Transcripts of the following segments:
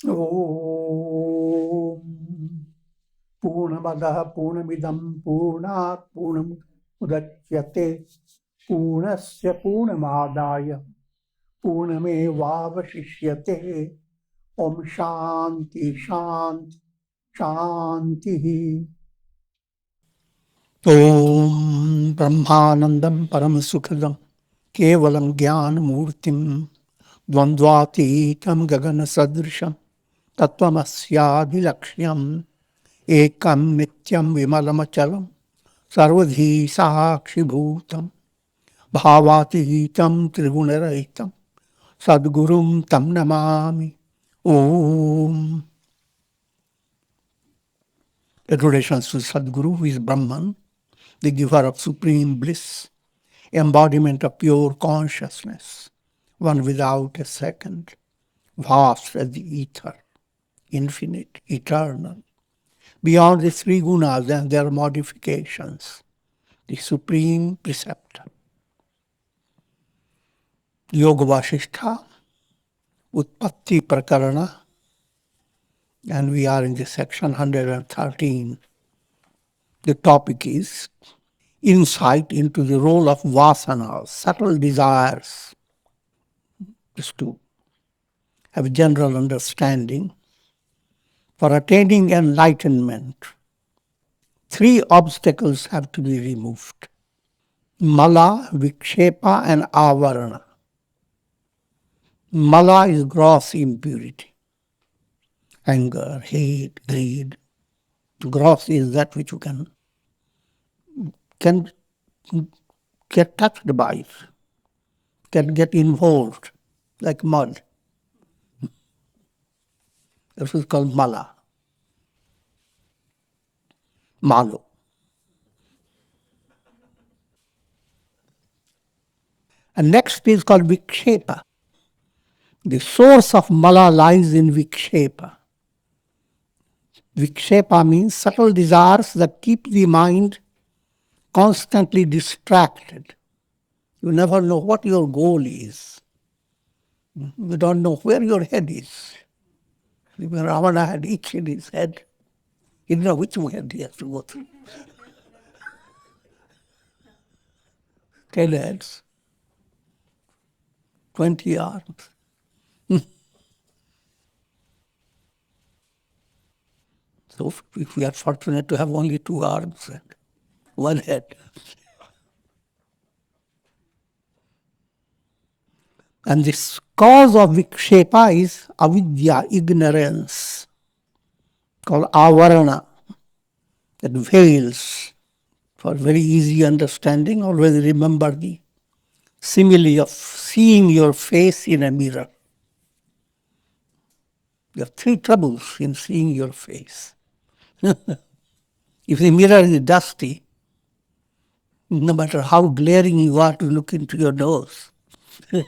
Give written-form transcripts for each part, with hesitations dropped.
Om Purnamadaha Purnamidam Purnat Purnam Udachyate Purnasya Purnamadaya Purnamevavashishyate Om Shanti Shanti Shanti. Om Brahmanandam Paramasukhadam Kevalam Gyan Murtim Dvandvatitam Gagana Sadrisham Tattvamasyaadhilakshnyam Ekam Nityam Vimalamachalam Sarvadhi Sakshi Bhutam Bhavatihitam Trigunaraitam Sadgurum Tam Namami. Om. Adorations to Sadguru, who is Brahman, the giver of supreme bliss, embodiment of pure consciousness, one without a second, vast as the ether, infinite, eternal, beyond the three gunas and their modifications, the supreme preceptor. Yoga Vasistha, Utpatti Prakarana, and we are in the section 113. The topic is insight into the role of vasanas, subtle desires, just to have a general understanding. For attaining enlightenment, three obstacles have to be removed: mala, vikshepa, and avarana. Mala is gross impurity, anger, hate, greed. Gross is that which you can get touched by it, can get involved, like mud. This is called mala, malo. And next is called vikshepa. The source of mala lies in vikshepa. Vikshepa means subtle desires that keep the mind constantly distracted. You never know what your goal is. You don't know where your head is. Even Ravana had itch in his head. He didn't know which head he has to go through. 10 heads, 20 arms. So if we are fortunate to have only 2 arms and 1 head. And this cause of vikshepa is avidya, ignorance, called avarana, that veils. For very easy understanding, always remember the simile of seeing your face in a mirror. You have 3 troubles in seeing your face. If the mirror is dusty, no matter how glaring you are to look into your nose, you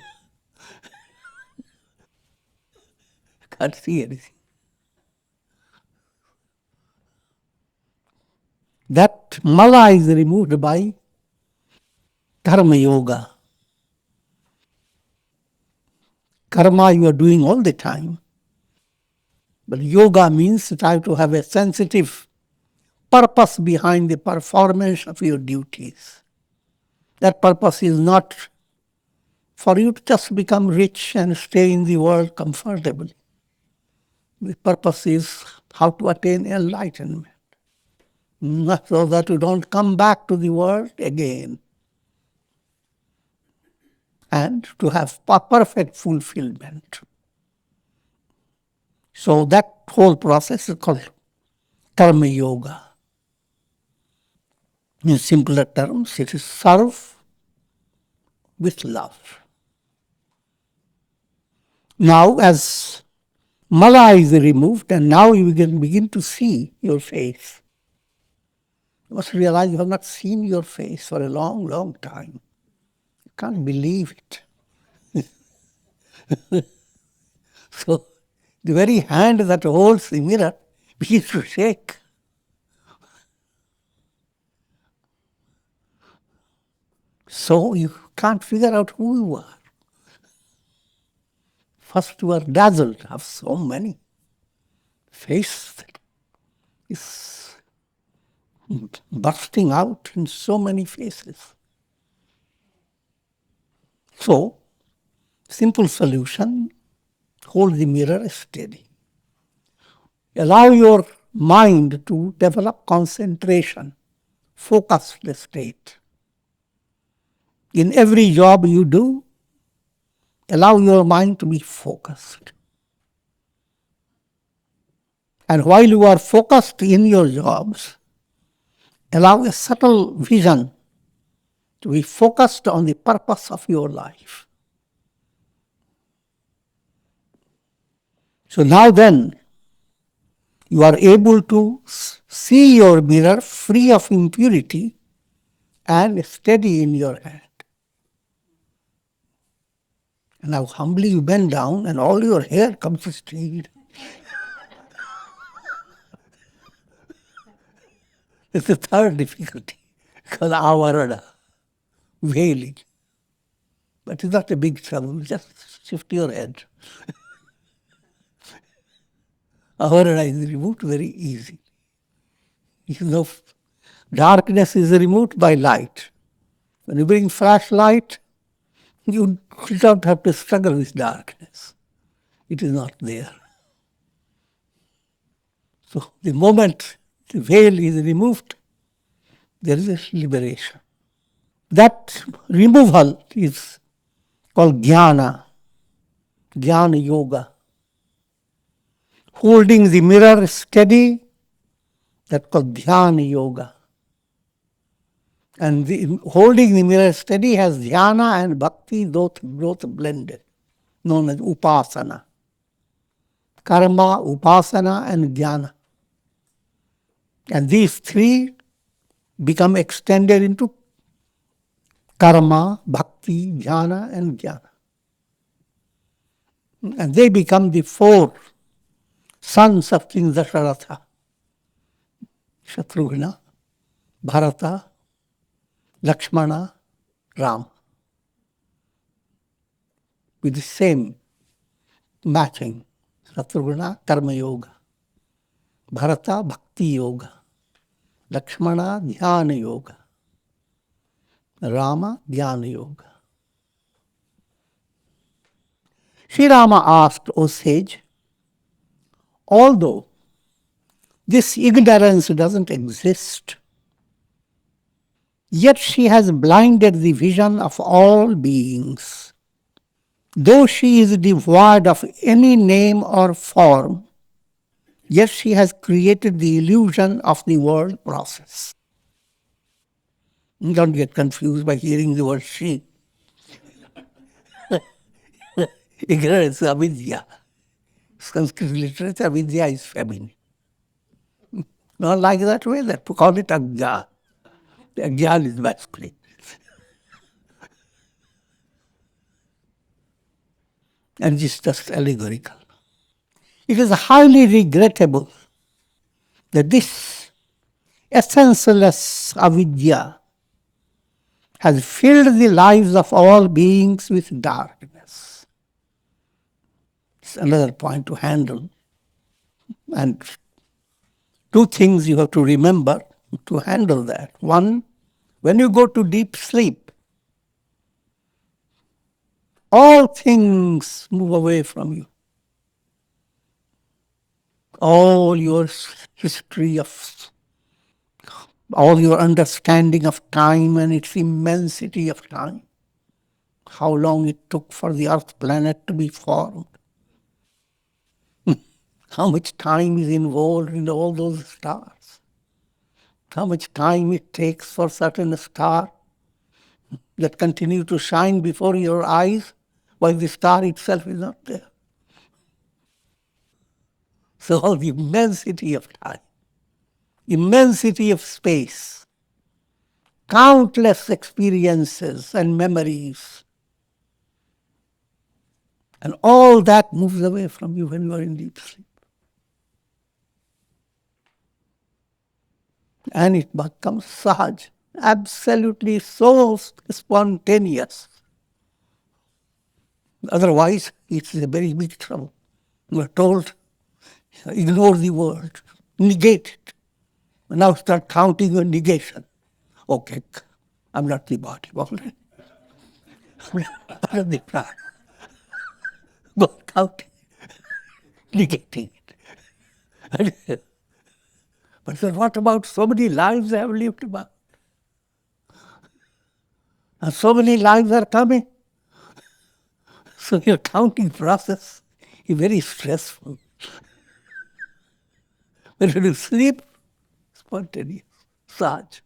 can't see anything. That mala is removed by karma yoga. Karma you are doing all the time. But yoga means try to have a sensitive purpose behind the performance of your duties. That purpose is not for you to just become rich and stay in the world comfortably. The purpose is how to attain enlightenment, not so that you don't come back to the world again, and to have perfect fulfillment. So that whole process is called karma yoga. In simpler terms, it is serve with love. Now, as mala is removed, and now you can begin to see your face. You must realize you have not seen your face for a long, long time. You can't believe it. So, the very hand that holds the mirror begins to shake. So, you can't figure out who you are. First, you are dazzled of so many. face is bursting out in so many faces. So, simple solution, hold the mirror steady. Allow your mind to develop concentration, focused state. In every job you do, allow your mind to be focused. And while you are focused in your jobs, allow a subtle vision to be focused on the purpose of your life. So now then, you are able to see your mirror free of impurity and steady in your hand. And now humbly you bend down and all your hair comes straight. It's the third difficulty, called avarana, veiling. But it's not a big trouble, just shift your head. Avarana is removed very easy. You know, darkness is removed by light. When you bring flashlight, you don't have to struggle with darkness. It is not there. So the moment the veil is removed, there is a liberation. That removal is called jnana, jnana yoga. Holding the mirror steady, that's called dhyana yoga. And holding the mirror steady has dhyana and bhakti both blended, known as upasana. Karma, upasana, and jnana. And these three become extended into karma, bhakti, jnana, and jnana. And they become the four sons of King Dasharatha: Shatrughna, Bharata, Lakshmana, Ram, with the same matching. Shatrughna, Karma Yoga; Bharata, Bhakti Yoga; Lakshmana, Dhyana Yoga; Rama, Dhyana Yoga. Sri Rama asked, O sage, although this ignorance doesn't exist, yet she has blinded the vision of all beings. Though she is devoid of any name or form, yet she has created the illusion of the world process. Don't get confused by hearing the word she. Ignorance, avidya. Sanskrit literature, avidya is feminine. Not like that way, that call it agya. The agyan is masculine. And it's just allegorical. It is highly regrettable that this essenceless avidya has filled the lives of all beings with darkness. It's another point to handle. And two things you have to remember to handle that. One, when you go to deep sleep, all things move away from you. All your history of, all your understanding of time and its immensity of time, how long it took for the Earth planet to be formed, how much time is involved in all those stars, how much time it takes for certain star that continue to shine before your eyes while the star itself is not there. So all the immensity of time, immensity of space, countless experiences and memories, and all that moves away from you when you are in deep sleep. And it becomes sahaj, absolutely so spontaneous. Otherwise, it's a very big trouble. You are told Ignore the world. Negate it. Now start counting your negation. Okay, I'm not the body. Well, what are the prana? Go counting, negating it. But then what about so many lives I have lived about? And so many lives are coming. So your counting process is very stressful. When you sleep, spontaneous, saj.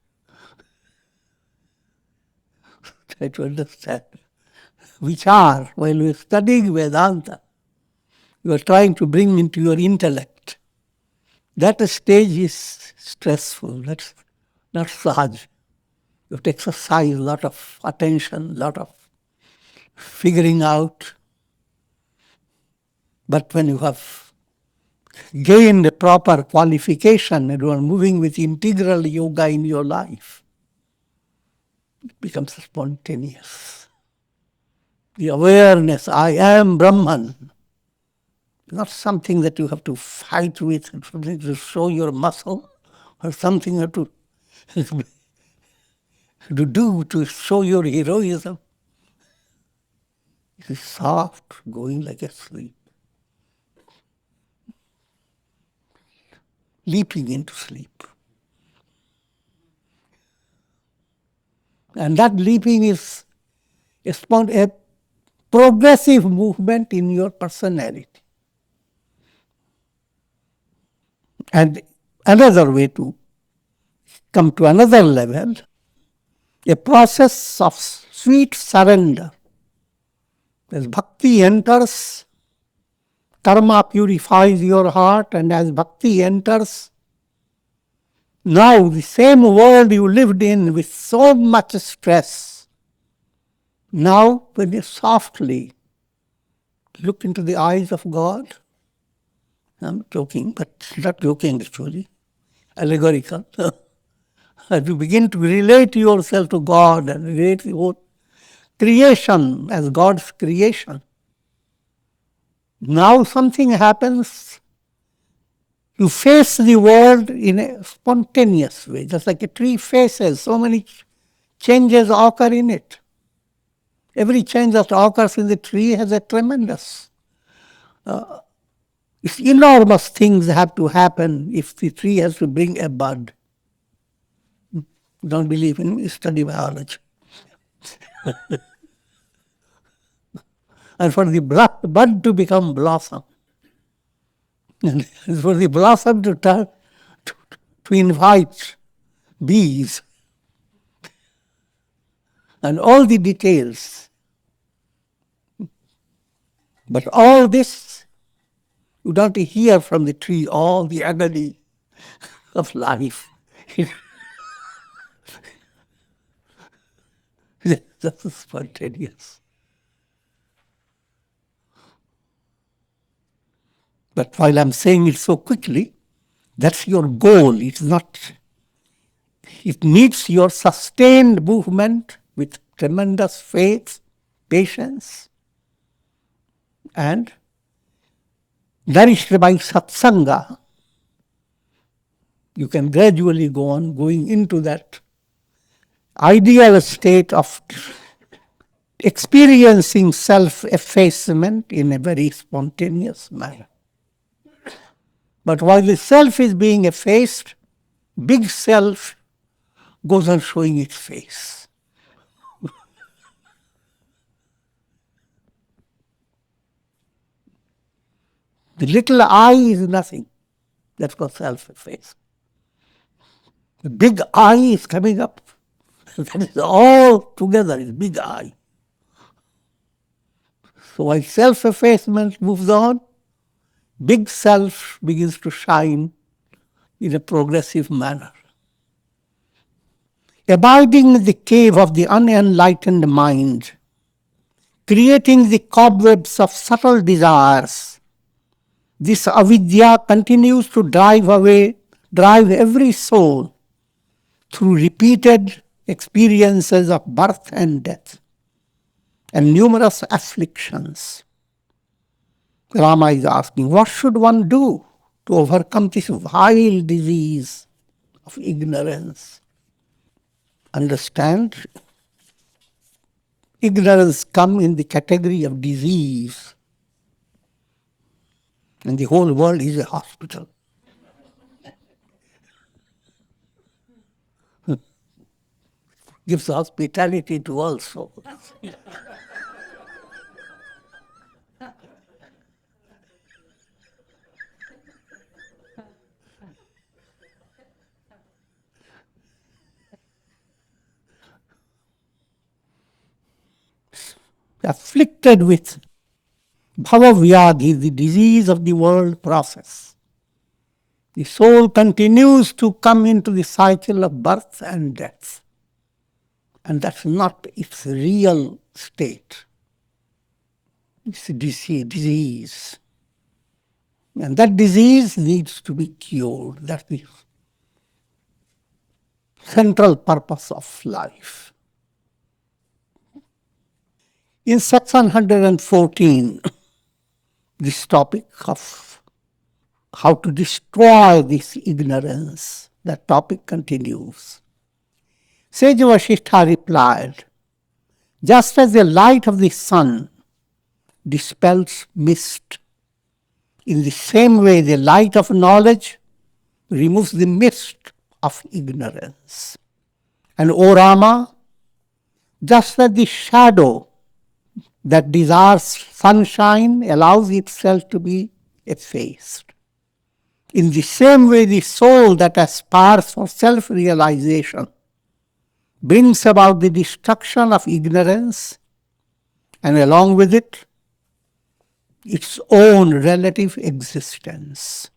Try to understand. Vichar, while you're studying Vedanta, you are trying to bring into your intellect. That stage is stressful. That's not saj. You have to exercise a lot of attention, a lot of figuring out. But when you have gained a proper qualification and you are moving with integral yoga in your life, it becomes spontaneous. The awareness, I am Brahman, not something that you have to fight with, something to show your muscle, or something you have to do to show your heroism. It is soft, going like a sleep. Leaping into sleep. And that leaping is a progressive movement in your personality. And another way to come to another level, a process of sweet surrender. As bhakti enters, karma purifies your heart, and as bhakti enters, now the same world you lived in with so much stress, now when you softly look into the eyes of God, I'm joking, but not joking actually, allegorical, as you begin to relate yourself to God and relate your creation as God's creation, now something happens. You face the world in a spontaneous way, just like a tree faces. So many changes occur in it. Every change that occurs in the tree has a tremendous, enormous things have to happen if the tree has to bring a bud. Don't believe in me? Study biology. And for the bud to become blossom, and for the blossom to turn to invite bees, and all the details. But all this, you don't hear from the tree all the agony of life. That's spontaneous. But while I'm saying it so quickly, that's your goal. It's not. It needs your sustained movement with tremendous faith, patience, and nourished by satsanga. You can gradually go on going into that ideal state of experiencing self-effacement in a very spontaneous manner. But while the self is being effaced, big self goes on showing its face. The little I is nothing. That's called self-effacement. The big I is coming up. That is all together, is big I. So while self-effacement moves on, big self begins to shine in a progressive manner. Abiding in the cave of the unenlightened mind, creating the cobwebs of subtle desires, this avidya continues to drive every soul through repeated experiences of birth and death and numerous afflictions. Rama is asking, what should one do to overcome this vile disease of ignorance. Understand, ignorance comes in the category of disease, and the whole world is a hospital. Gives hospitality to all souls. Afflicted with bhava-vyadhi, the disease of the world process. The soul continues to come into the cycle of birth and death. And that's not its real state. It's a disease. And that disease needs to be cured. That's the central purpose of life. In section 114, this topic of how to destroy this ignorance, that topic continues. Sage Vasistha replied, just as the light of the sun dispels mist, in the same way the light of knowledge removes the mist of ignorance. And O Rama, just as the shadow that desires sunshine allows itself to be effaced, in the same way the soul that aspires for self-realization brings about the destruction of ignorance, and along with it, its own relative existence.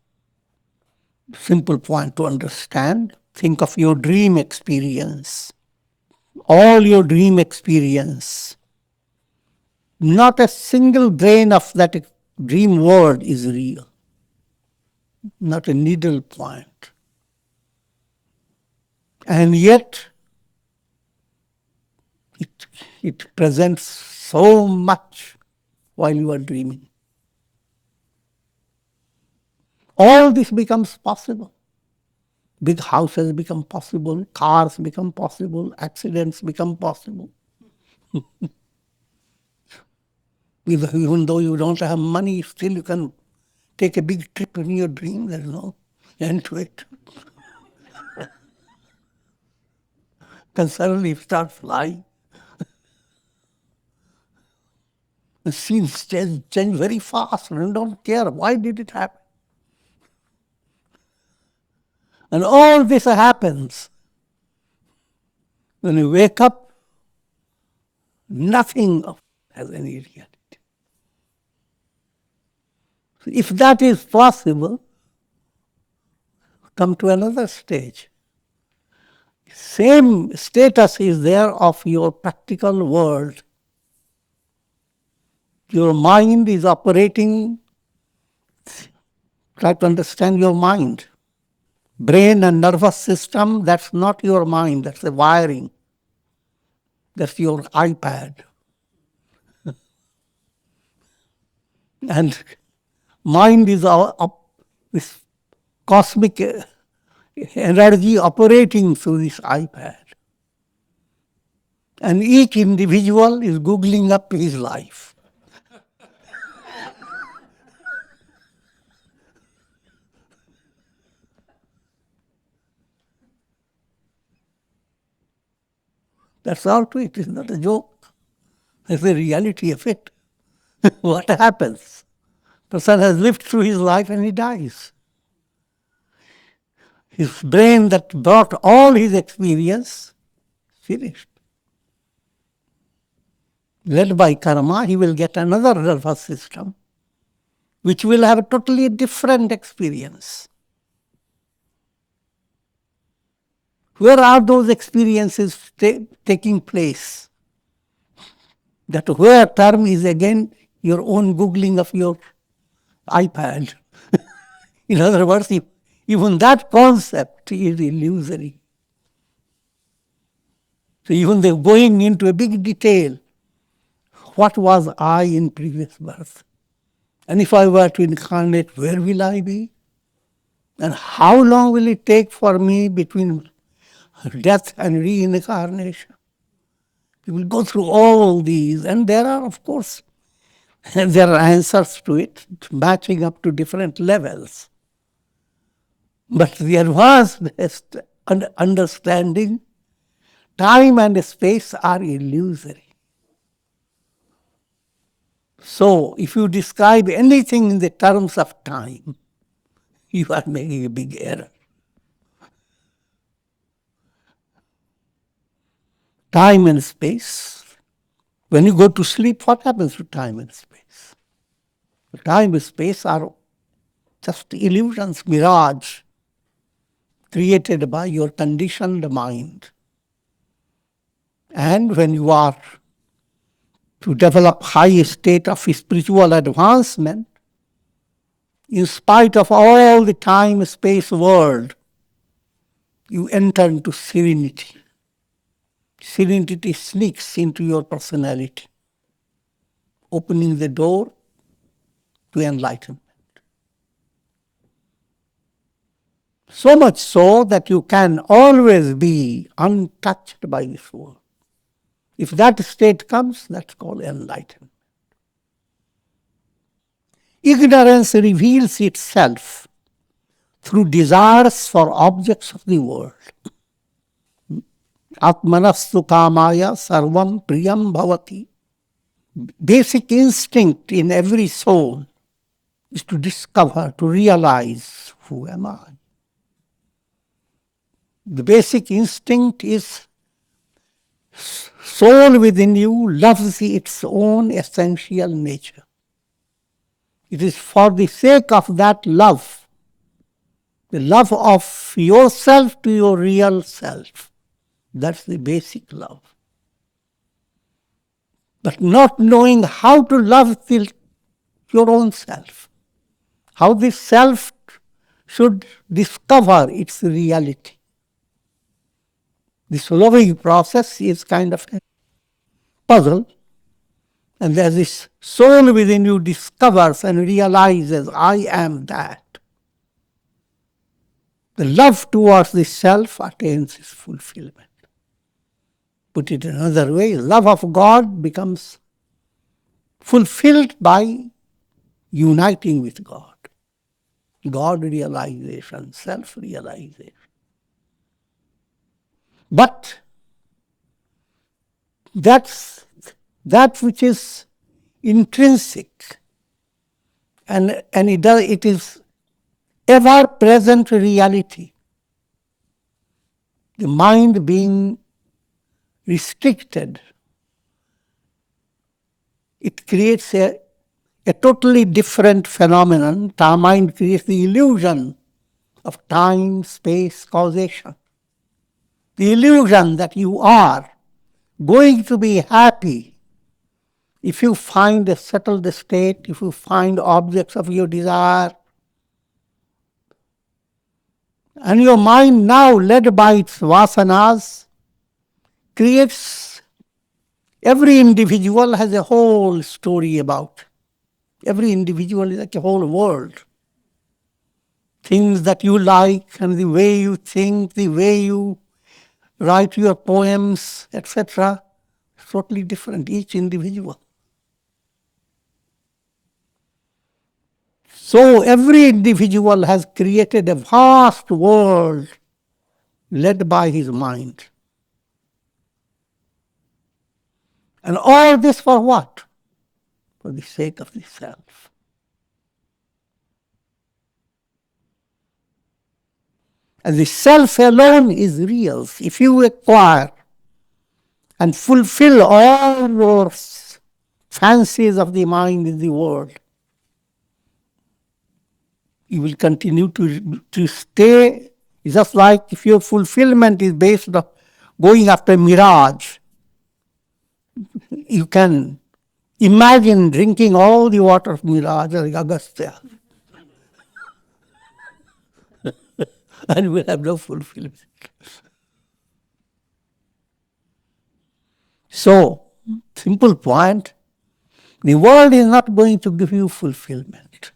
Simple point to understand. Think of your dream experience. All your dream experience. Not a single grain of that dream world is real. Not a needle point. And yet, it presents so much while you are dreaming. All this becomes possible. Big houses become possible, cars become possible, accidents become possible. Even though you don't have money, still you can take a big trip in your dream. There's no end to it. Can suddenly start flying. The scenes change very fast and you don't care. Why did it happen? And all this happens. When you wake up, nothing has any reality. If that is possible, come to another stage. Same status is there of your practical world. Your mind is operating. Try to understand your mind. Brain and nervous system, that's not your mind, that's the wiring. That's your iPad. And mind is this cosmic energy operating through this iPad. And each individual is googling up his life. That's all to it. It's not a joke. It's the reality of it. What happens? The person has lived through his life and he dies. His brain that brought all his experience, finished. Led by karma, he will get another nervous system, which will have a totally different experience. Where are those experiences taking place? That where term is again your own googling of your iPad. In other words, even that concept is illusory. So even they're going into a big detail. What was I in previous birth? And if I were to incarnate, where will I be? And how long will it take for me between death and reincarnation? We will go through all these, and there are, of course, there are answers to it, matching up to different levels. But the advanced understanding, time and space are illusory. So, if you describe anything in the terms of time, you are making a big error. Time and space. When you go to sleep, what happens to time and space? Time and space are just illusions, mirage, created by your conditioned mind. And when you are to develop high state of spiritual advancement, in spite of all the time, space world, you enter into serenity. Serenity sneaks into your personality, opening the door to enlightenment. So much so that you can always be untouched by this world. If that state comes, that's called enlightenment. Ignorance reveals itself through desires for objects of the world. Atmanastu kamaya sarvam priyam bhavati. Basic instinct in every soul is to discover, to realize, who am I? The basic instinct is soul within you loves its own essential nature. It is for the sake of that love, the love of yourself to your real self. That's the basic love. But not knowing how to love your own self, how this self should discover its reality. This loving process is kind of a puzzle, and as this soul within you discovers and realizes, I am that, the love towards the self attains its fulfillment. Put it another way, love of God becomes fulfilled by uniting with God. God realization, self-realization. But that's that which is intrinsic, and it is ever-present reality. The mind being restricted, it creates a totally different phenomenon. Our mind creates the illusion of time, space, causation. The illusion that you are going to be happy if you find a settled state, if you find objects of your desire. And your mind, now led by its vasanas, creates, every individual has a whole story about. Every individual is like a whole world. Things that you like and the way you think, the way you write your poems, etc. Totally different, each individual. So every individual has created a vast world led by his mind. And all this for what? For the sake of the self. And the self alone is real. If you acquire and fulfill all your fancies of the mind in the world, you will continue to stay. It's just like if your fulfillment is based on going after mirage, you can imagine drinking all the water of mirage like Agastya. And you will have no fulfillment. So, simple point, the world is not going to give you fulfillment.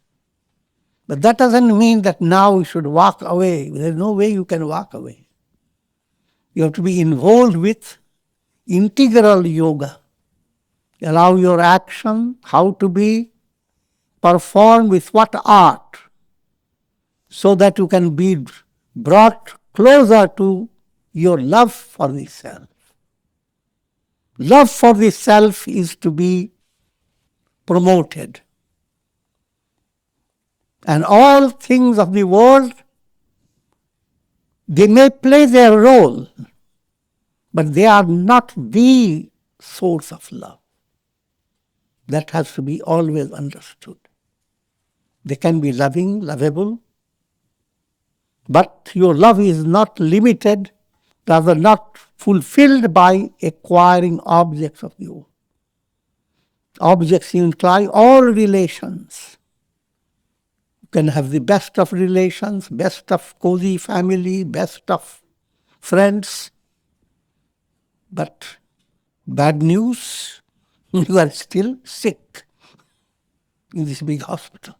But that doesn't mean that now you should walk away. There's no way you can walk away. You have to be involved with integral yoga. Allow your action, how to be performed with what art, so that you can be brought closer to your love for the self. Love for the self is to be promoted. And all things of the world, they may play their role, but they are not the source of love. That has to be always understood. They can be loving, lovable, but your love is not limited, rather not fulfilled by acquiring objects of you. Objects imply all relations. You can have the best of relations, best of cozy family, best of friends, but bad news, you are still sick in this big hospital.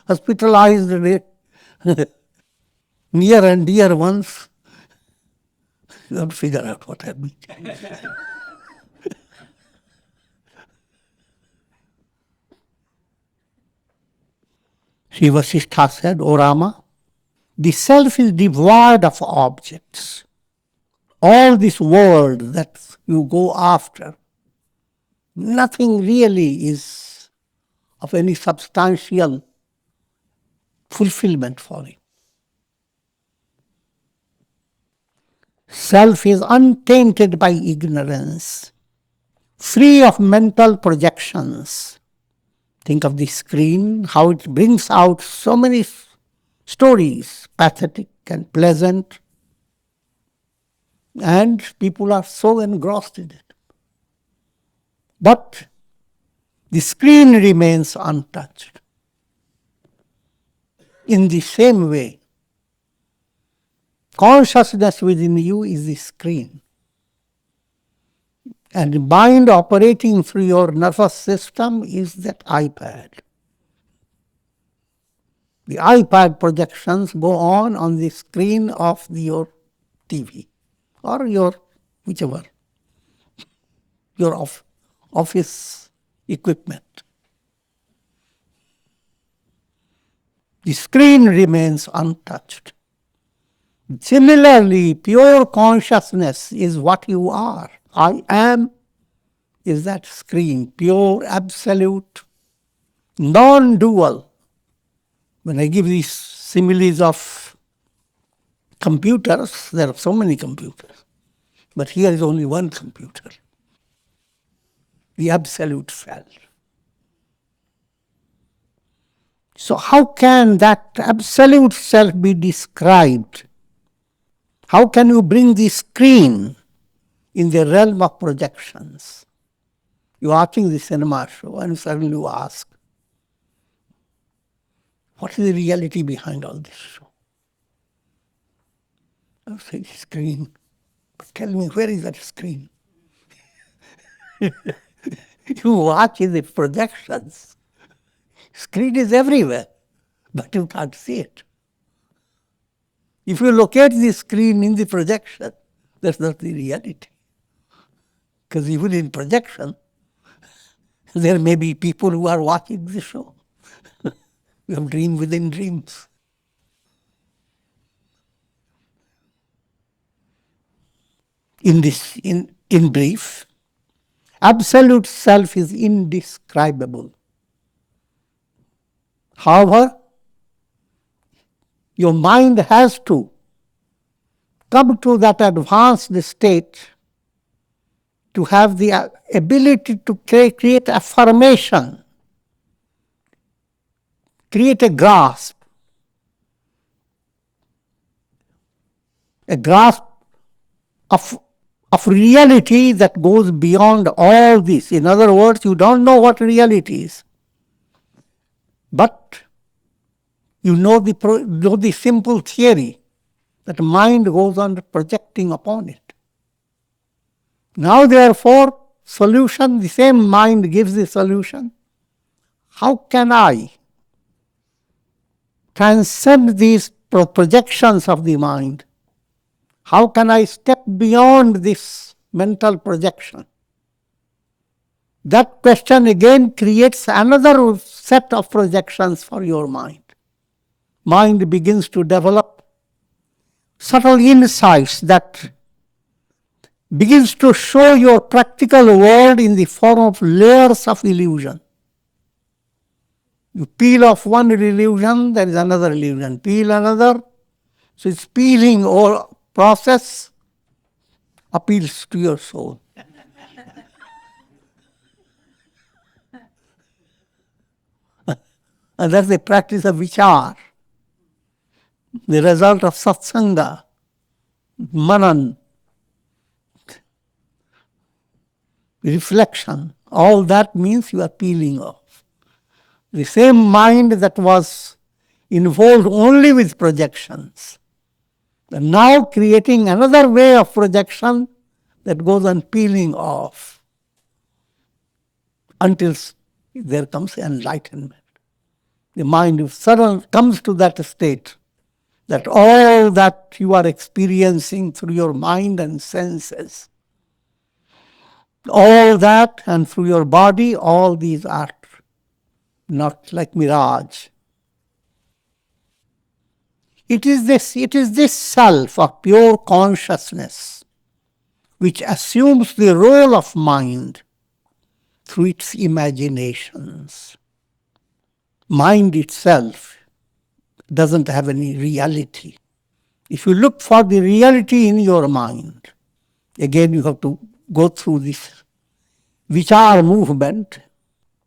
Hospitalized near and dear ones, you have to figure out what I mean. Sri Vasistha said, O Rama, the self is devoid of objects. All this world that you go after, nothing really is of any substantial fulfillment for it. Self is untainted by ignorance, free of mental projections. Think of the screen, how it brings out so many stories, pathetic and pleasant, and people are so engrossed in it. But the screen remains untouched. In the same way, consciousness within you is the screen. And the mind operating through your nervous system is that iPad. The iPad projections go on the screen of your TV or your whichever, your office equipment. The screen remains untouched. Similarly, pure consciousness is what you are. I am is that screen, pure, absolute, non-dual. When I give these similes of computers, there are so many computers, but here is only one computer, the absolute self. So how can that absolute self be described? How can you bring the screen in the realm of projections? You are watching the cinema show and suddenly you ask, what is the reality behind all this show? I say, the screen. But tell me, where is that screen? You watch in the projections. Screen is everywhere, but you can't see it. If you locate the screen in the projection, that's not the reality. Because even in projection, there may be people who are watching the show. We have dream within dreams. In brief, absolute self is indescribable. However, your mind has to come to that advanced state to have the ability to create affirmation, create a grasp of reality that goes beyond all this. In other words, you don't know what reality is, but you know the simple theory that mind goes on projecting upon it. Now, therefore, solution, the same mind gives the solution. How can I transcend these projections of the mind? How can I step beyond this mental projection? That question again creates another set of projections for your mind. Mind begins to develop subtle insights that begins to show your practical world in the form of layers of illusion. You peel off one illusion, there is another illusion. Peel another. So it's peeling or process appeals to your soul. And that's the practice of vichar, the result of satsanga, manan, reflection. All that means you are peeling off. The same mind that was involved only with projections, and now creating another way of projection that goes on peeling off until there comes enlightenment. The mind suddenly comes to that state that all that you are experiencing through your mind and senses, all that and through your body, all these are not like mirage. It is this self of pure consciousness which assumes the role of mind through its imaginations. Mind itself doesn't have any reality. If you look for the reality in your mind, again you have to go through this vichar movement,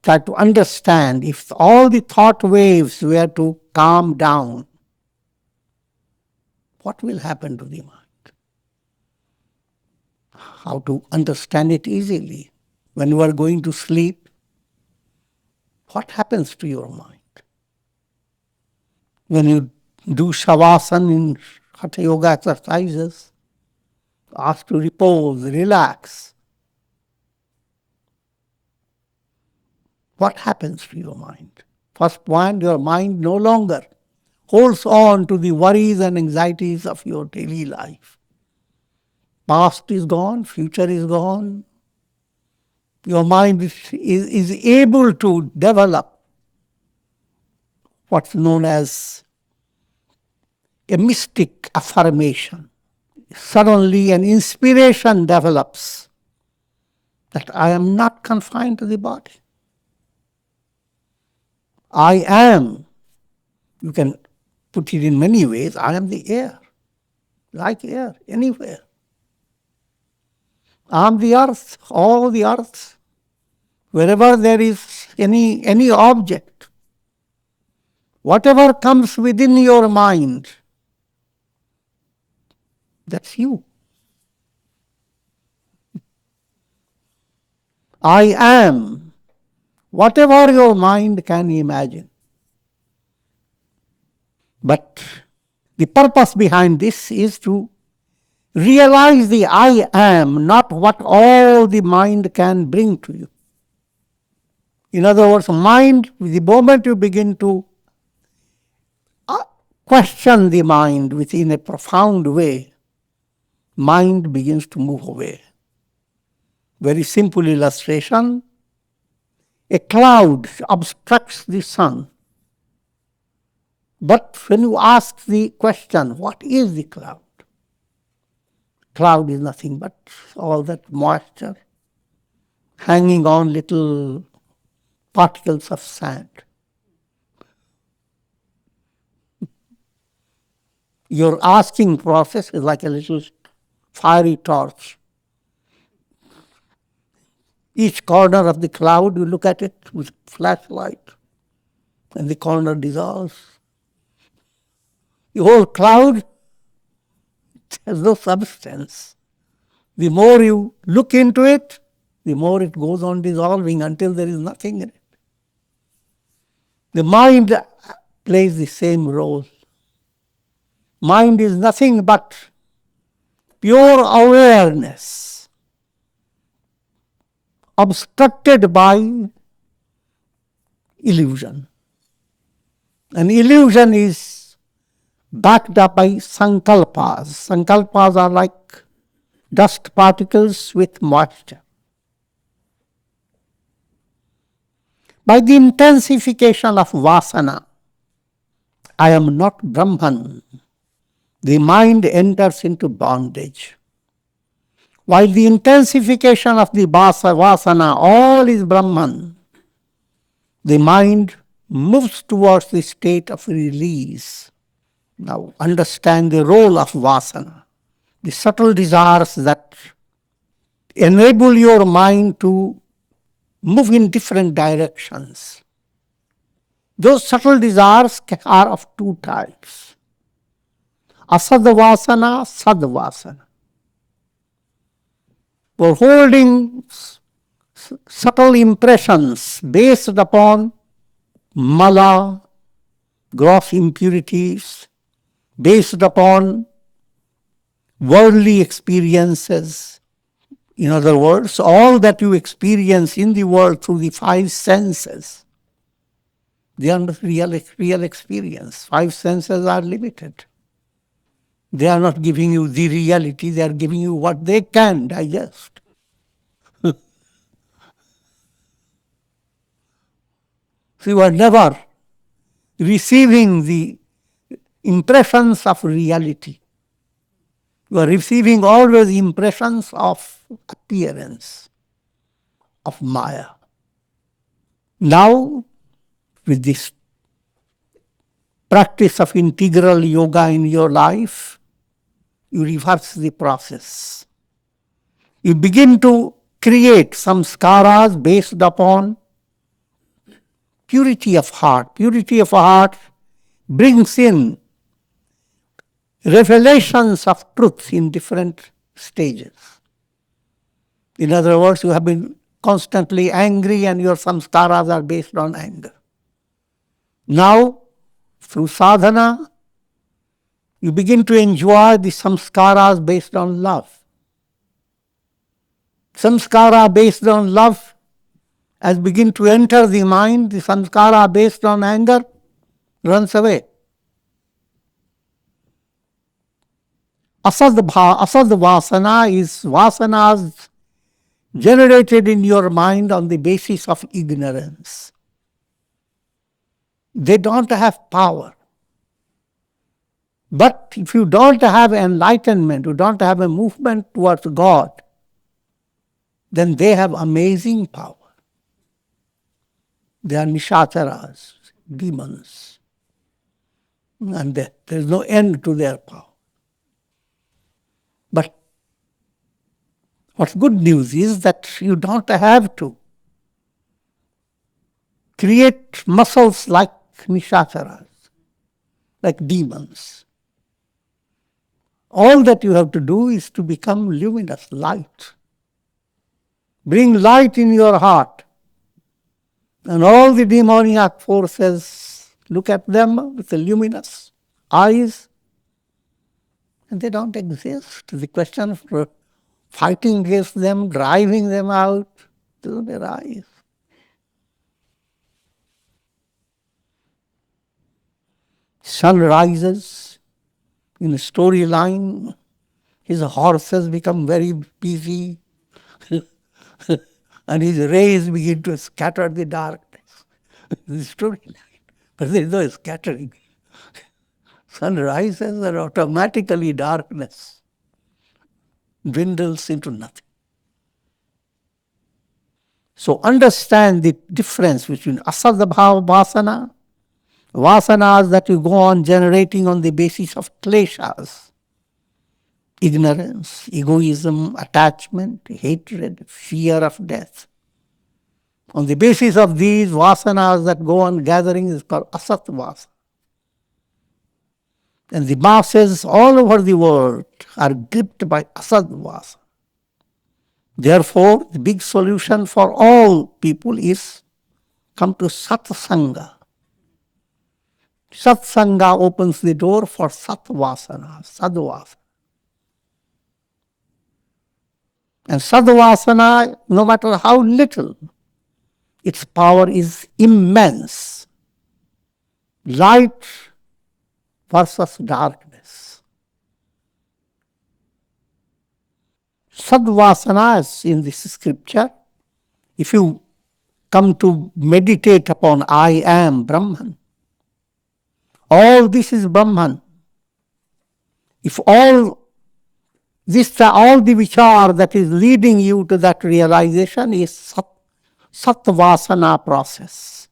try to understand if all the thought waves were to calm down, what will happen to the mind? How to understand it easily. When you are going to sleep, what happens to your mind? When you do shavasana in hatha yoga exercises, ask to repose, relax. What happens to your mind? First point, your mind no longer holds on to the worries and anxieties of your daily life. Past is gone, future is gone. Your mind is able to develop what's known as a mystic affirmation. Suddenly an inspiration develops that I am not confined to the body. I am. You can put it in many ways. I am the air, like air, anywhere. I am the earth, all the earth. Wherever there is any object, whatever comes within your mind, that's you. I am. Whatever your mind can imagine. But the purpose behind this is to realize the I am, not what all the mind can bring to you. In other words, mind, the moment you begin to question the mind within a profound way, mind begins to move away. Very simple illustration. A cloud obstructs the sun. But when you ask the question, what is the cloud? Cloud is nothing but all that moisture hanging on little particles of sand. Your asking process is like a little fiery torch. Each corner of the cloud, you look at it with flashlight, and the corner dissolves. The whole cloud has no substance. The more you look into it, the more it goes on dissolving until there is nothing in it. The mind plays the same role. Mind is nothing but pure awareness. obstructed by illusion. And illusion is backed up by sankalpas. Sankalpas are like dust particles with moisture. By the intensification of vasana, I am not Brahman, the mind enters into bondage. While the intensification of the vasana, all is Brahman, the mind moves towards the state of release. Now understand the role of vasana, the subtle desires that enable your mind to move in different directions. Those subtle desires are of two types: asadvasana, sadvasana. For holding subtle impressions based upon mala, gross impurities, based upon worldly experiences. In other words, all that you experience in the world through the five senses, they are not real experience. Five senses are limited. They are not giving you the reality, they are giving you what they can digest. So you are never receiving the impressions of reality. You are receiving always impressions of appearance, of Maya. Now, with this practice of integral yoga in your life, you reverse the process. You begin to create samskaras based upon purity of heart. Purity of heart brings in revelations of truth in different stages. In other words, you have been constantly angry and your samskaras are based on anger. Now, through sadhana, you begin to enjoy the samskaras based on love. Samskara based on love, as begin to enter the mind, the samskara based on anger runs away. Asadvasana is vasanas generated in your mind on the basis of ignorance. They don't have power. But if you don't have enlightenment, you don't have a movement towards God, then they have amazing power. They are nishacharas, demons. And there is no end to their power. But what's good news is that you don't have to create muscles like nishacharas, like demons. All that you have to do is to become luminous, light. Bring light in your heart. And all the demoniac forces, look at them with the luminous eyes, and they don't exist. The question of fighting against them, driving them out, doesn't arise. Sun rises in a storyline, his horses become very busy, and his rays begin to scatter the darkness. The storyline. But there is no scattering. Sun rises and automatically darkness dwindles into nothing. So understand the difference between asadbhava vasana, vasanas that you go on generating on the basis of kleshas, ignorance, egoism, attachment, hatred, fear of death. On the basis of these vasanas that go on gathering is called asatvasa. And the masses all over the world are gripped by asadvasa. Therefore, the big solution for all people is come to satsanga. Satsanga opens the door for satvasana, sadvasana. And sadvasana, no matter how little, its power is immense. Light versus darkness. Sadvasanas in this scripture, if you come to meditate upon I am Brahman, all this is Brahman. If all the vichar that is leading you to that realization is satvasana process.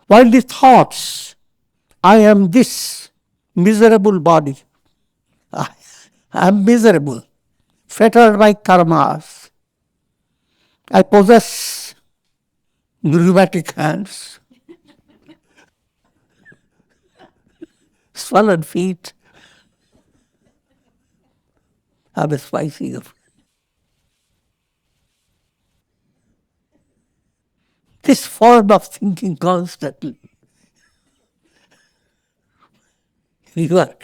While the thoughts, I am this miserable body, I am miserable, fettered by karmas, I possess rheumatic hands, swollen feet, I have a spicy. This form of thinking constantly, you are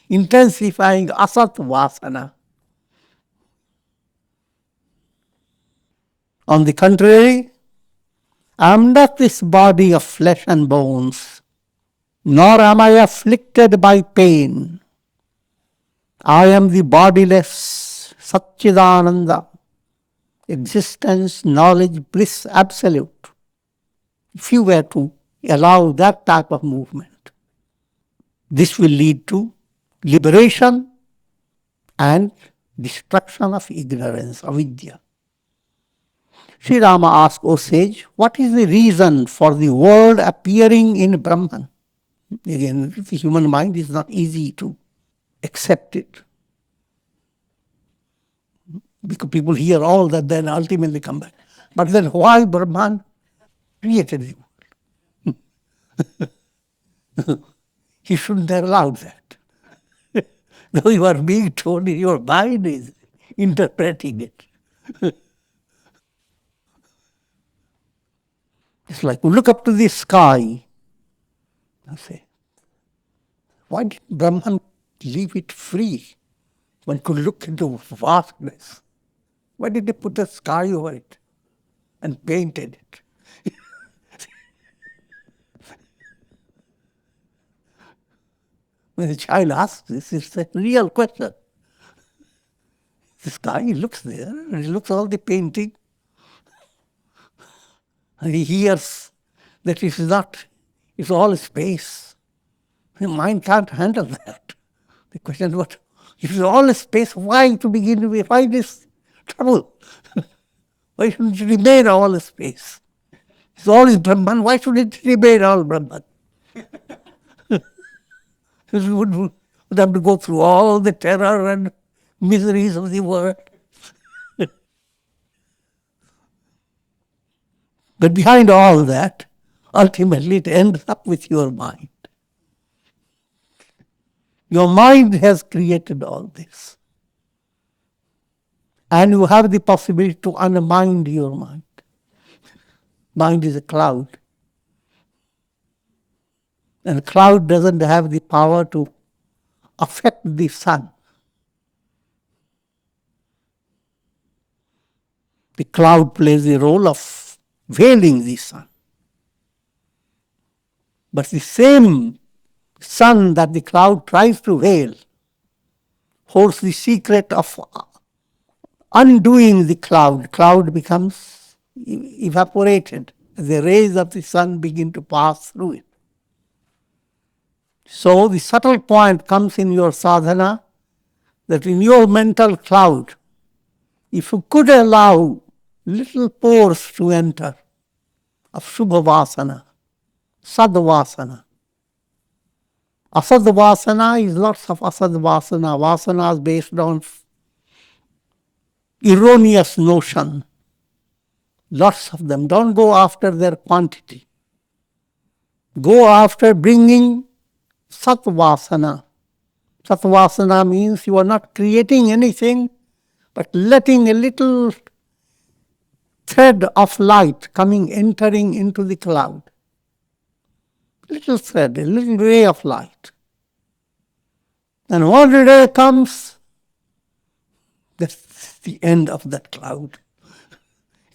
intensifying asat vasana. On the contrary, I am not this body of flesh and bones, nor am I afflicted by pain. I am the bodiless Satchidananda, existence, knowledge, bliss, absolute. If you were to allow that type of movement, this will lead to liberation and destruction of ignorance, avidya. Sri Rama asked, O sage, what is the reason for the world appearing in Brahman? Again, the human mind is not easy to accept it. Because people hear all that, then ultimately come back. But then why Brahman created the world? He shouldn't have allowed that. Though you are being told, your mind is interpreting it. It's like, look up to the sky. I say, why did Brahman leave it free? One could look into vastness. Why did they put a sky over it and painted it? When the child asks this, it's a real question. The sky looks there, and he looks all the painting, and he hears that it is not, it's all space. The mind can't handle that. The question is, what? If it's all space, why to begin with? Why this trouble? Why shouldn't it remain all space? It's all Brahman, why should it remain all Brahman? We would have to go through all the terror and miseries of the world. But behind all that, ultimately it ends up with your mind. Your mind has created all this. And you have the possibility to unmind your mind. Mind is a cloud. And a cloud doesn't have the power to affect the sun. The cloud plays the role of veiling the sun. But the same sun that the cloud tries to veil holds the secret of undoing the cloud. Cloud becomes evaporated as the rays of the sun begin to pass through it. So the subtle point comes in your sadhana that in your mental cloud, if you could allow little pores to enter of Shubha Vasana, Sadvasana. Asadvasana is lots of Asadvasana, vasanas based on erroneous notion. Lots of them. Don't go after their quantity. Go after bringing Satvasana. Satvasana means you are not creating anything, but letting a little thread of light entering into the cloud. Little thread, a little ray of light. And one day comes, the end of that cloud.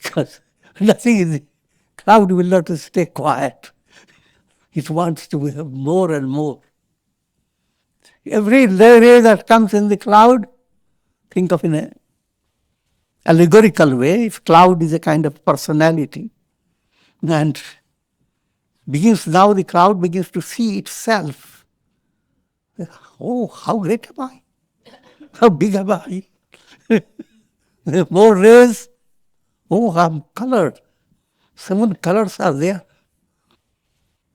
Because nothing in the cloud will not stay quiet. It wants to have more and more. Every ray that comes in the cloud, think of in an allegorical way, if cloud is a kind of personality, and now the cloud begins to see itself. Oh, how great am I? How big am I? More rays. Oh, I'm colored. 7 colors are there.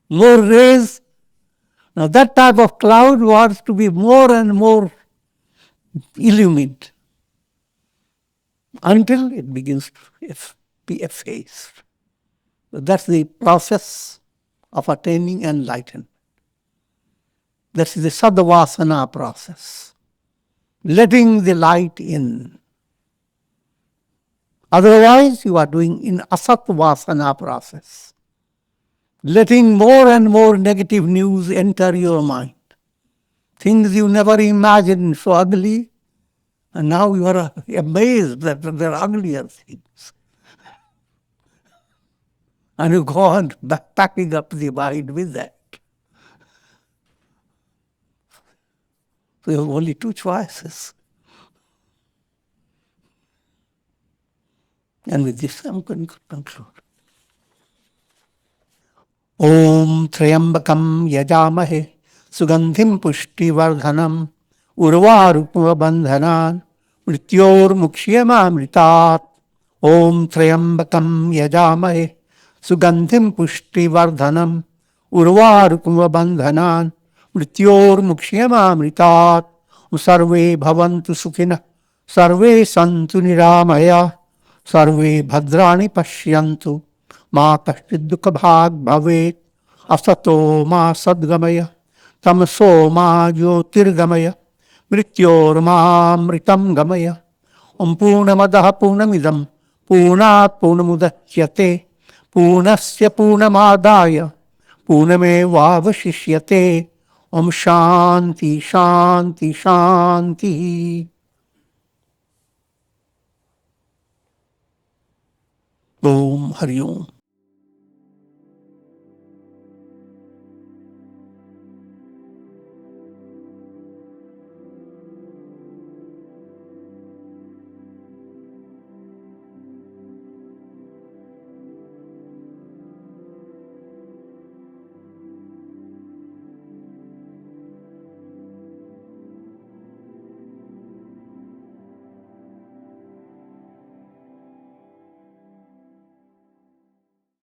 More rays. Now that type of cloud wants to be more and more illumined until it begins to be effaced. That's the process of attaining enlightenment. That's the sadvasana process. Letting the light in. Otherwise, you are doing in asatvasana process. Letting more and more negative news enter your mind. Things you never imagined so ugly, and now you are amazed that there are uglier things. And you go on packing up the mind with that. So you have only 2 choices. And with this, I'm going to conclude. Om Triambakam Yajamahe Sugandhim Pushti Vardhanam Urvarupma Bandhanan Mrityor Mukshyamamritat. Om Triambakam Yajamahe Sugandhim Pushti Vardhanam Urvarupma Bandhanan Mrityor Mukshyamamritat. Sarve Bhavantu Sukhina Sarve Santu Niramaya Sarve Bhadrani Pashyantu Ma Kashchid Dukha Bhag Bhavet Asato Ma Sadgamaya Tamaso Ma Jyotirgamaya Mrityor Ma Mritam Gamaya Om Purnamadaha Purnamidam Purnat Purnamudachyate Purnasya Purnamadaya Purnameva Vashishyate Om Shanti Shanti Shanti. Om Hari Om.